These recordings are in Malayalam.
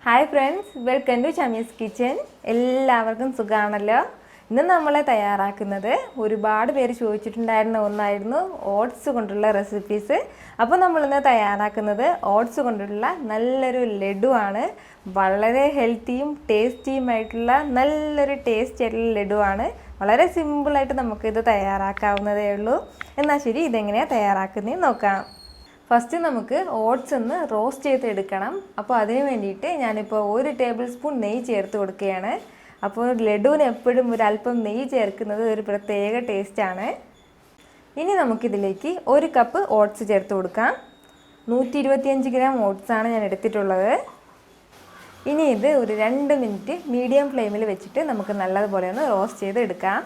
Hi friends, welcome to Shami's kitchen. എല്ലാവർക്കും സുഖമാണല്ലോ. ഇന്ന് നമ്മൾ തയ്യാറാക്കുന്നത് ഒരുപാട് പേര് ചോദിച്ചിട്ടുണ്ടായിരുന്ന ഒന്നായിരുന്നു ഓട്സ് കൊണ്ടുള്ള റെസിപ്പീസ്. അപ്പോൾ നമ്മളിന്ന് തയ്യാറാക്കുന്നത് ഓട്സ് കൊണ്ടുള്ള നല്ലൊരു ലഡു ആണ്. വളരെ ഹെൽത്തിയും ടേസ്റ്റിയുമായിട്ടുള്ള നല്ലൊരു ടേസ്റ്റ് ആയിട്ടുള്ള ലഡു ആണ്. വളരെ സിമ്പിളായിട്ട് നമുക്കിത് തയ്യാറാക്കാവുന്നതേ ഉള്ളൂ. എന്നാൽ ശരി, ഇതെങ്ങനെയാണ് തയ്യാറാക്കുന്നതെന്ന് നോക്കാം. ഫസ്റ്റ് നമുക്ക് ഓട്സ് ഒന്ന് റോസ്റ്റ് ചെയ്തെടുക്കണം. അപ്പോൾ അതിന് വേണ്ടിയിട്ട് ഞാനിപ്പോൾ 1 ടേബിൾ സ്പൂൺ നെയ്യ് ചേർത്ത് കൊടുക്കുകയാണ്. അപ്പോൾ ലഡുവിന് എപ്പോഴും ഒരല്പം നെയ്യ് ചേർക്കുന്നത് ഒരു പ്രത്യേക ടേസ്റ്റാണ്. ഇനി നമുക്കിതിലേക്ക് 1 കപ്പ് ഓട്സ് ചേർത്ത് കൊടുക്കാം. 125 ഗ്രാം ഓട്സാണ് ഞാൻ എടുത്തിട്ടുള്ളത്. ഇനി ഇത് ഒരു 2 മിനിറ്റ് മീഡിയം ഫ്ലെയിമിൽ വെച്ചിട്ട് നമുക്ക് നല്ലതുപോലെ ഒന്ന് റോസ്റ്റ് ചെയ്തെടുക്കാം.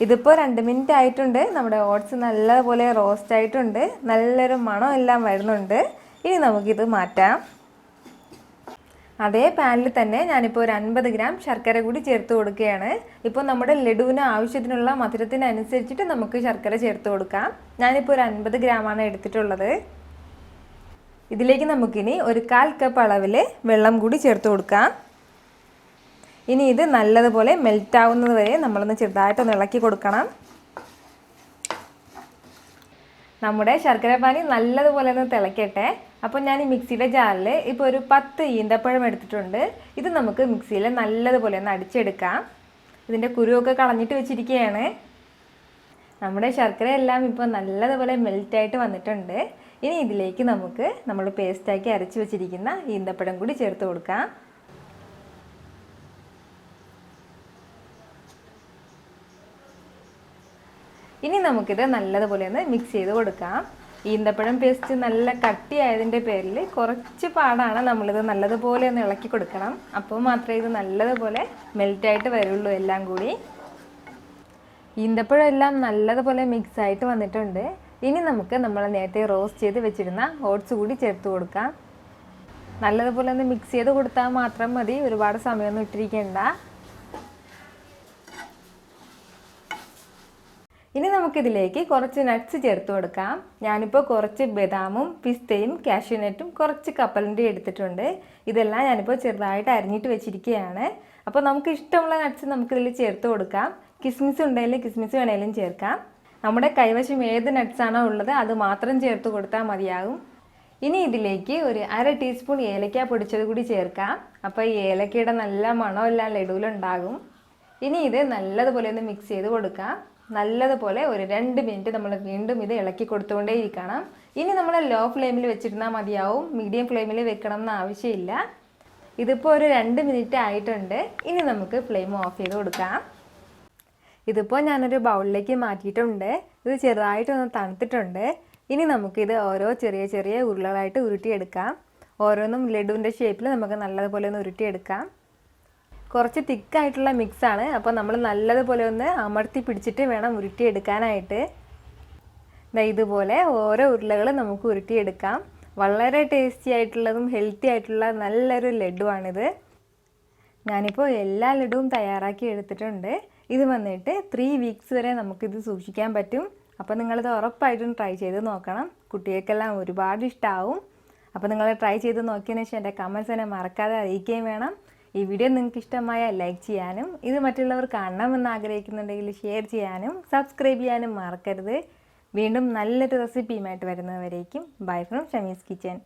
ഇതിപ്പോൾ 2 മിനിറ്റ് ആയിട്ടുണ്ട്. നമ്മുടെ ഓട്സ് നല്ലപോലെ റോസ്റ്റ് ആയിട്ടുണ്ട്. നല്ലൊരു മണം എല്ലാം വരുന്നുണ്ട്. ഇനി നമുക്കിത് മാറ്റാം. അതേ പാനിൽ തന്നെ ഞാനിപ്പോൾ ഒരു 50 ഗ്രാം ശർക്കര കൂടി ചേർത്ത് കൊടുക്കുകയാണ്. ഇപ്പോൾ നമ്മുടെ ലഡുവിന് ആവശ്യത്തിനുള്ള മധുരത്തിനനുസരിച്ചിട്ട് നമുക്ക് ശർക്കര ചേർത്ത് കൊടുക്കാം. ഞാനിപ്പോൾ ഒരു 50 ഗ്രാമാണ് എടുത്തിട്ടുള്ളത്. ഇതിലേക്ക് നമുക്കിനി ഒരു 1/4 കപ്പ് അളവിൽ വെള്ളം കൂടി ചേർത്ത് കൊടുക്കാം. ഇനി ഇത് നല്ലതുപോലെ മെൽറ്റ് ആവുന്നത് വരെ നമ്മളൊന്ന് ചെറുതായിട്ടൊന്ന് ഇളക്കി കൊടുക്കണം. നമ്മുടെ ശർക്കരപ്പാനി നല്ലതുപോലെ ഒന്ന് തിളക്കട്ടെ. അപ്പോൾ ഞാൻ ഈ മിക്സിയുടെ ജാറിൽ ഇപ്പോൾ ഒരു 10 ഈന്തപ്പഴം എടുത്തിട്ടുണ്ട്. ഇത് നമുക്ക് മിക്സിയിൽ നല്ലതുപോലെ ഒന്ന് അടിച്ചെടുക്കാം. ഇതിൻ്റെ കുരുവൊക്കെ കളഞ്ഞിട്ട് വെച്ചിരിക്കുകയാണ്. നമ്മുടെ ശർക്കര എല്ലാം ഇപ്പോൾ നല്ലതുപോലെ മെൽറ്റായിട്ട് വന്നിട്ടുണ്ട്. ഇനി ഇതിലേക്ക് നമുക്ക് നമ്മൾ പേസ്റ്റാക്കി അരച്ച് വെച്ചിരിക്കുന്ന ഈന്തപ്പഴം കൂടി ചേർത്ത് കൊടുക്കാം. ഇനി നമുക്കിത് നല്ലതുപോലെ ഒന്ന് മിക്സ് ചെയ്ത് കൊടുക്കാം. ഈന്തപ്പഴം പേസ്റ്റ് നല്ല കട്ടിയായതിൻ്റെ പേരിൽ കുറച്ച് പാടാണ്. നമ്മളിത് നല്ലതുപോലെ ഒന്ന് ഇളക്കി കൊടുക്കണം. അപ്പോൾ മാത്രമേ ഇത് നല്ലതുപോലെ മെൽറ്റായിട്ട് വരുള്ളൂ എല്ലാം കൂടി. ഈന്തപ്പഴം എല്ലാം നല്ലതുപോലെ മിക്സായിട്ട് വന്നിട്ടുണ്ട്. ഇനി നമുക്ക് നമ്മൾ നേരത്തെ റോസ്റ്റ് ചെയ്ത് വെച്ചിരുന്ന ഓട്സ് കൂടി ചേർത്ത് കൊടുക്കാം. നല്ലതുപോലെ ഒന്ന് മിക്സ് ചെയ്ത് കൊടുത്താൽ മാത്രം മതി. ഒരുപാട് സമയമൊന്നും ഇട്ടിരിക്കേണ്ട. ഇനി നമുക്കിതിലേക്ക് കുറച്ച് നട്ട്സ് ചേർത്ത് കൊടുക്കാം. ഞാനിപ്പോൾ കുറച്ച് ബദാമും പിസ്തയും കാഷ്യൂനട്ടും കുറച്ച് കപ്പലണ്ടി എടുത്തിട്ടുണ്ട്. ഇതെല്ലാം ഞാനിപ്പോൾ ചെറുതായിട്ട് അരിഞ്ഞിട്ട് വെച്ചിരിക്കുകയാണ്. അപ്പോൾ നമുക്ക് ഇഷ്ടമുള്ള നട്ട്സ് നമുക്കിതിൽ ചേർത്ത് കൊടുക്കാം. കിസ്മിസ് ഉണ്ടെങ്കിൽ കിസ്മിസ് വേണമെങ്കിലും ചേർക്കാം. നമ്മുടെ കൈവശം ഏത് നട്ട്സാണോ ഉള്ളത് അത് മാത്രം ചേർത്ത് കൊടുത്താൽ മതിയാകും. ഇനി ഇതിലേക്ക് ഒരു 1/2 ടീസ്പൂൺ ഏലക്ക പൊടിച്ചത് കൂടി ചേർക്കാം. അപ്പോൾ ഈ ഏലക്കയുടെ നല്ല മണമെല്ലാം ലഡുവിലുണ്ടാകും. ഇനി ഇത് നല്ലതുപോലെ ഒന്ന് മിക്സ് ചെയ്ത് കൊടുക്കാം. നല്ലതുപോലെ ഒരു 2 മിനിറ്റ് നമ്മൾ വീണ്ടും ഇത് ഇളക്കി കൊടുത്തുകൊണ്ടേ ഇരിക്കണം. ഇനി നമ്മൾ ലോ ഫ്ലെയിമിൽ വെച്ചിരുന്നാൽ മതിയാവും. മീഡിയം ഫ്ലെയിമിൽ വെക്കണം എന്ന് ആവശ്യമില്ല. ഇതിപ്പോൾ ഒരു 2 മിനിറ്റ് ആയിട്ടുണ്ട്. ഇനി നമുക്ക് ഫ്ലെയിം ഓഫ് ചെയ്ത് കൊടുക്കാം. ഇതിപ്പോൾ ഞാനൊരു ബൗളിലേക്ക് മാറ്റിയിട്ടുണ്ട്. ഇത് ചെറുതായിട്ടൊന്ന് തണുത്തിട്ടുണ്ട്. ഇനി നമുക്കിത് ഓരോ ചെറിയ ചെറിയ ഉരുളകളായിട്ട് ഉരുട്ടിയെടുക്കാം. ഓരോന്നും ലഡുവിൻ്റെ ഷേപ്പിൽ നമുക്ക് നല്ലതുപോലെ ഒന്ന് ഉരുട്ടിയെടുക്കാം. കുറച്ച് തിക്കായിട്ടുള്ള മിക്സാണ്. അപ്പോൾ നമ്മൾ നല്ലതുപോലെ ഒന്ന് അമർത്തി പിടിച്ചിട്ട് വേണം ഉരുട്ടിയെടുക്കാനായിട്ട്. ഇതുപോലെ ഓരോ ഉരുളകൾ നമുക്ക് ഉരുട്ടിയെടുക്കാം. വളരെ ടേസ്റ്റി ആയിട്ടുള്ളതും ഹെൽത്തി ആയിട്ടുള്ള നല്ലൊരു ലഡുവാണിത്. ഞാനിപ്പോൾ എല്ലാ ലഡുവും തയ്യാറാക്കി എടുത്തിട്ടുണ്ട്. ഇത് വന്നിട്ട് 3 വീക്സ് വരെ നമുക്കിത് സൂക്ഷിക്കാൻ പറ്റും. അപ്പോൾ നിങ്ങളിത് ഉറപ്പായിട്ടും ട്രൈ ചെയ്ത് നോക്കണം. കുട്ടികൾക്കെല്ലാം ഒരുപാട് ഇഷ്ടമാവും. അപ്പോൾ നിങ്ങൾ ട്രൈ ചെയ്ത് നോക്കിയതിന് ശേഷം എൻ്റെ കമൻസ് എന്നെ മറക്കാതെ അറിയിക്കുകയും വേണം. ഈ വീഡിയോ നിങ്ങൾക്ക് ഇഷ്ടമായ ലൈക്ക് ചെയ്യാനും ഇത് മറ്റുള്ളവർ കാണണമെന്ന് ആഗ്രഹിക്കുന്നുണ്ടെങ്കിൽ ഷെയർ ചെയ്യാനും സബ്സ്ക്രൈബ് ചെയ്യാനും മറക്കരുത്. വീണ്ടും നല്ലൊരു റെസിപ്പിയുമായിട്ട് വരുന്നവരേക്കും ബൈ ഫ്രം ഷമീസ് കിച്ചൻ.